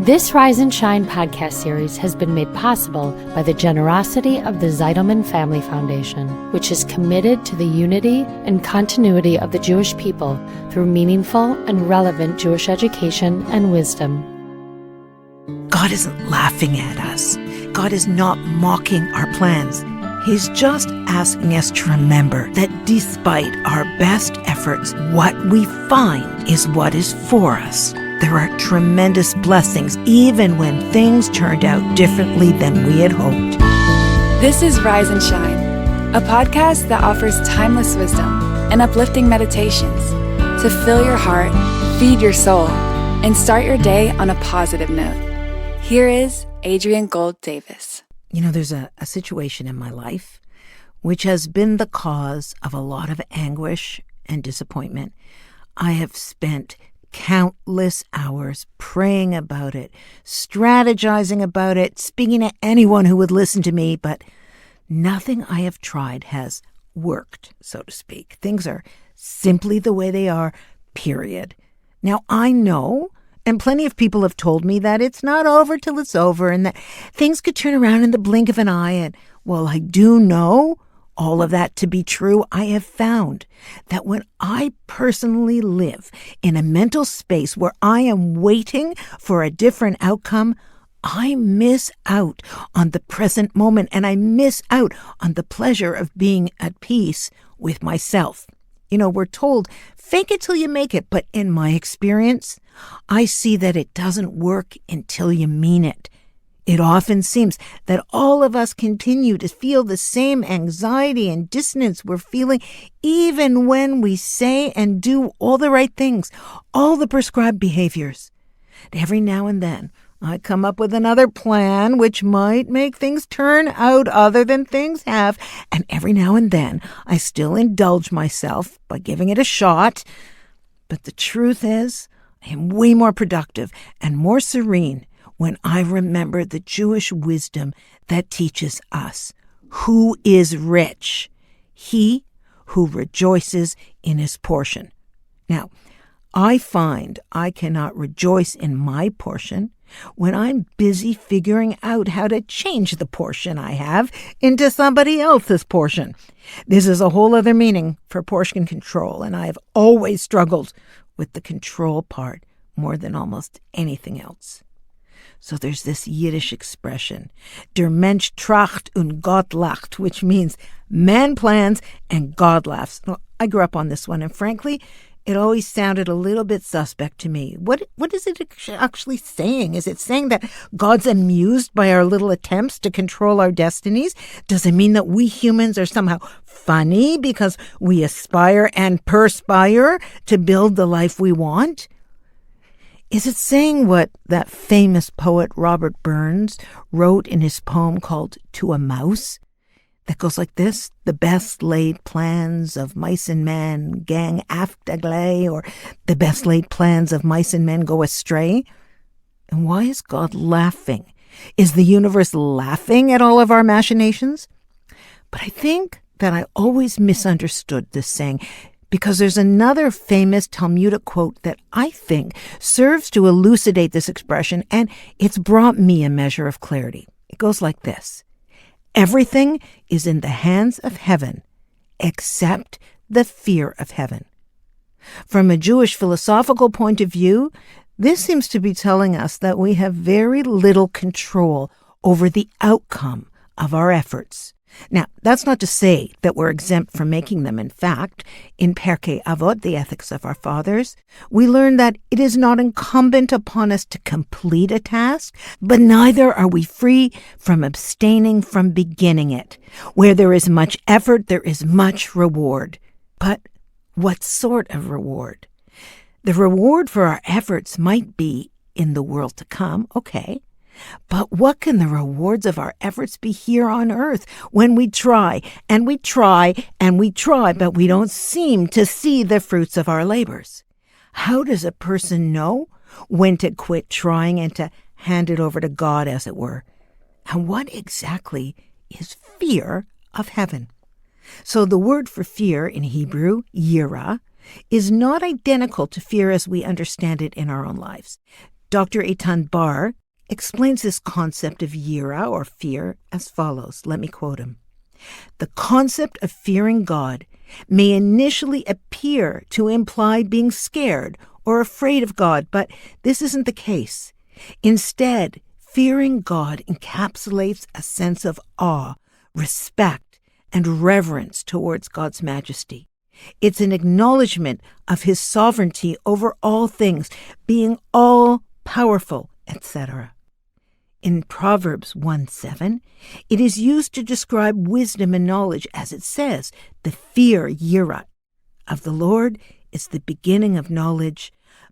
This Rise and Shine podcast series has been made possible by the generosity of the Zeidelman Family Foundation, which is committed to the unity and continuity of the Jewish people through meaningful and relevant Jewish education and wisdom. God isn't laughing at us. God is not mocking our plans. He's just asking us to remember that despite our best efforts, what we find is what is for us. There are tremendous blessings, even when things turned out differently than we had hoped. This is Rise and Shine, a podcast that offers timeless wisdom and uplifting meditations to fill your heart, feed your soul, and start your day on a positive note. Here is Adrienne Gold Davis. You know, there's a situation in my life which has been the cause of a lot of anguish and disappointment. I have spent countless hours praying about it, strategizing about it, speaking to anyone who would listen to me, but nothing I have tried has worked, so to speak. Things are simply the way they are, period. Now, I know, and plenty of people have told me that it's not over till it's over and that things could turn around in the blink of an eye. And while I do know all of that to be true, I have found that when I personally live in a mental space where I am waiting for a different outcome, I miss out on the present moment and I miss out on the pleasure of being at peace with myself. You know, we're told, fake it till you make it. But in my experience, I see that it doesn't work until you mean it. It often seems that all of us continue to feel the same anxiety and dissonance we're feeling even when we say and do all the right things, all the prescribed behaviors. Every now and then, I come up with another plan which might make things turn out other than things have, and every now and then, I still indulge myself by giving it a shot. But the truth is, I am way more productive and more serene when I remember the Jewish wisdom that teaches us who is rich, he who rejoices in his portion. Now, I find I cannot rejoice in my portion when I'm busy figuring out how to change the portion I have into somebody else's portion. This is a whole other meaning for portion control, and I have always struggled with the control part more than almost anything else. So there's this Yiddish expression, der Mensch tracht und Gott lacht, which means man plans and God laughs. Well, I grew up on this one, and frankly, it always sounded a little bit suspect to me. What is it actually saying? Is it saying that God's amused by our little attempts to control our destinies? Does it mean that we humans are somehow funny because we aspire and perspire to build the life we want? Is it saying what that famous poet Robert Burns wrote in his poem called To a Mouse? That goes like this: the best laid plans of mice and men gang aft agley, or the best laid plans of mice and men go astray. And why is God laughing? Is the universe laughing at all of our machinations? But I think that I always misunderstood this saying, because there's another famous Talmudic quote that I think serves to elucidate this expression, and it's brought me a measure of clarity. It goes like this: everything is in the hands of heaven except the fear of heaven. From a Jewish philosophical point of view, this seems to be telling us that we have very little control over the outcome of our efforts. Now, that's not to say that we're exempt from making them. In fact, in Pirkei Avot, the Ethics of Our Fathers, we learn that it is not incumbent upon us to complete a task, but neither are we free from abstaining from beginning it. Where there is much effort, there is much reward. But what sort of reward? The reward for our efforts might be in the world to come, okay. But what can the rewards of our efforts be here on earth when we try and we try and we try, but we don't seem to see the fruits of our labors? How does a person know when to quit trying and to hand it over to God, as it were? And what exactly is fear of heaven? So the word for fear in Hebrew, yirah, is not identical to fear as we understand it in our own lives. Dr. Eitan Bar explains this concept of yira, or fear, as follows. Let me quote him. The concept of fearing God may initially appear to imply being scared or afraid of God, but this isn't the case. Instead, fearing God encapsulates a sense of awe, respect, and reverence towards God's majesty. It's an acknowledgement of his sovereignty over all things, being all-powerful, etc. In Proverbs 1:7, it is used to describe wisdom and knowledge, as it says, the fear, yira, of the Lord is the beginning of knowledge,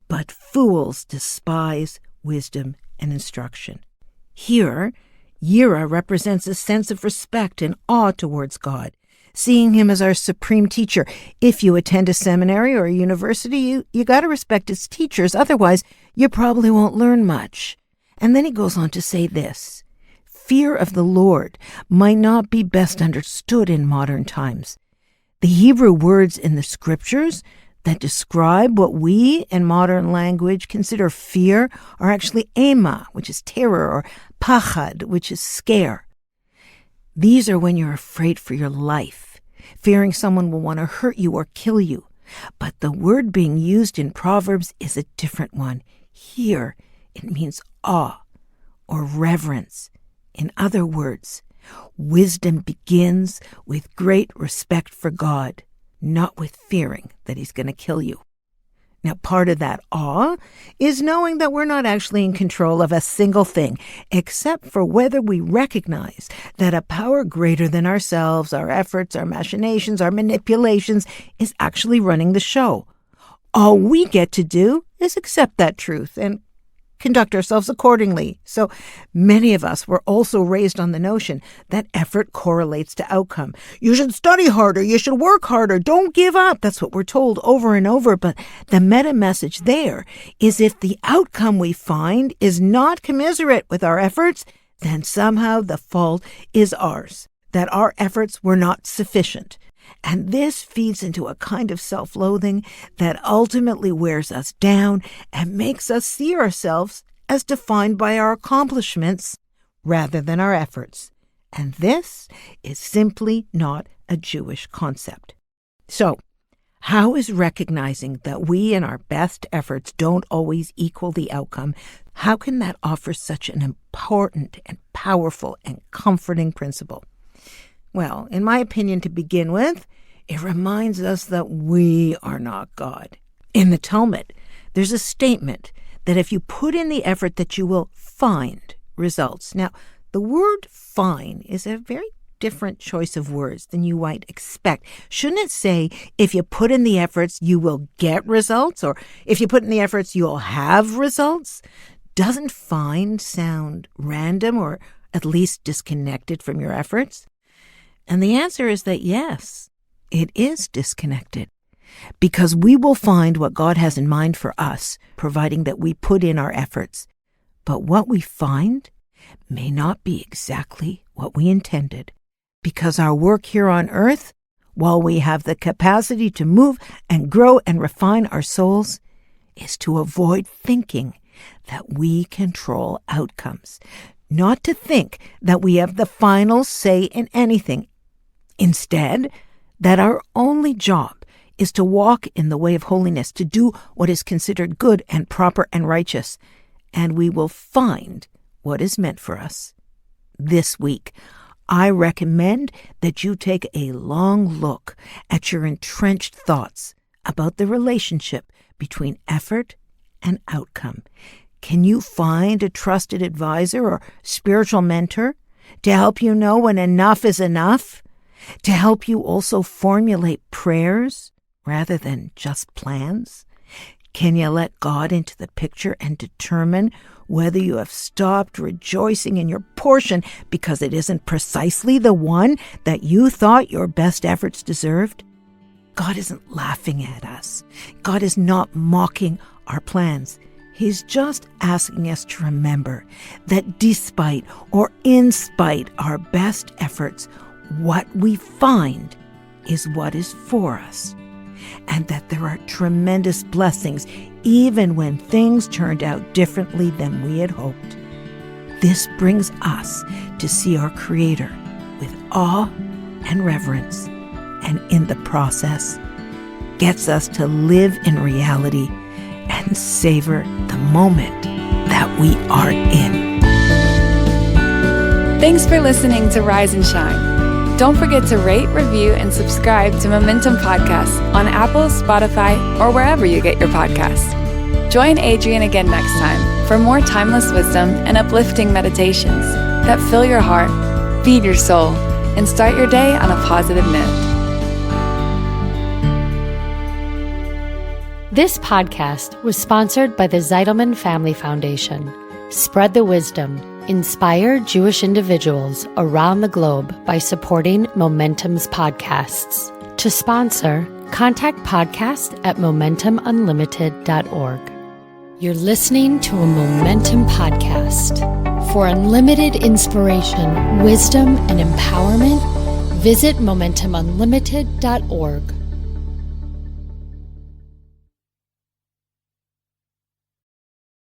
but fools despise wisdom and instruction. Here, yira represents a sense of respect and awe towards God, seeing him as our supreme teacher. If you attend a seminary or a university, you got to respect its teachers. Otherwise, you probably won't learn much. And then he goes on to say this: fear of the Lord might not be best understood in modern times. The Hebrew words in the scriptures that describe what we in modern language consider fear are actually ema, which is terror, or pachad, which is scare. These are when you're afraid for your life, fearing someone will want to hurt you or kill you. But the word being used in Proverbs is a different one. Here, it means awe or reverence. In other words, wisdom begins with great respect for God, not with fearing that he's going to kill you. Now, part of that awe is knowing that we're not actually in control of a single thing, except for whether we recognize that a power greater than ourselves, our efforts, our machinations, our manipulations, is actually running the show. All we get to do is accept that truth and conduct ourselves accordingly. So many of us were also raised on the notion that effort correlates to outcome. You should study harder. You should work harder. Don't give up. That's what we're told over and over. But the meta message there is if the outcome we find is not commensurate with our efforts, then somehow the fault is ours, that our efforts were not sufficient. And this feeds into a kind of self-loathing that ultimately wears us down and makes us see ourselves as defined by our accomplishments rather than our efforts. And this is simply not a Jewish concept. So, how is recognizing that we in our best efforts don't always equal the outcome, how can that offer such an important and powerful and comforting principle? Well, in my opinion, to begin with, it reminds us that we are not God. In the Talmud, there's a statement that if you put in the effort that you will find results. Now, the word find is a very different choice of words than you might expect. Shouldn't it say, if you put in the efforts, you will get results? Or if you put in the efforts, you'll have results? Doesn't find sound random or at least disconnected from your efforts? And the answer is that yes, it is disconnected, because we will find what God has in mind for us, providing that we put in our efforts. But what we find may not be exactly what we intended, because our work here on earth, while we have the capacity to move and grow and refine our souls, is to avoid thinking that we control outcomes, not to think that we have the final say in anything. Instead, that our only job is to walk in the way of holiness, to do what is considered good and proper and righteous, and we will find what is meant for us. This week, I recommend that you take a long look at your entrenched thoughts about the relationship between effort and outcome. Can you find a trusted advisor or spiritual mentor to help you know when enough is enough? To help you also formulate prayers rather than just plans? Can you let God into the picture and determine whether you have stopped rejoicing in your portion because it isn't precisely the one that you thought your best efforts deserved? God isn't laughing at us. God is not mocking our plans. He's just asking us to remember that despite or in spite our best efforts, what we find is what is for us, and that there are tremendous blessings even when things turned out differently than we had hoped. This brings us to see our Creator with awe and reverence, and in the process, gets us to live in reality and savor the moment that we are in. Thanks for listening to Rise and Shine. Don't forget to rate, review, and subscribe to Momentum Podcasts on Apple, Spotify, or wherever you get your podcasts. Join Adrienne again next time for more timeless wisdom and uplifting meditations that fill your heart, feed your soul, and start your day on a positive note. This podcast was sponsored by the Zeidelman Family Foundation. Spread the wisdom. Inspire Jewish individuals around the globe by supporting Momentum's podcasts. To sponsor, contact podcast@momentumunlimited.org. You're listening to a Momentum podcast. For unlimited inspiration, wisdom, and empowerment, visit momentumunlimited.org.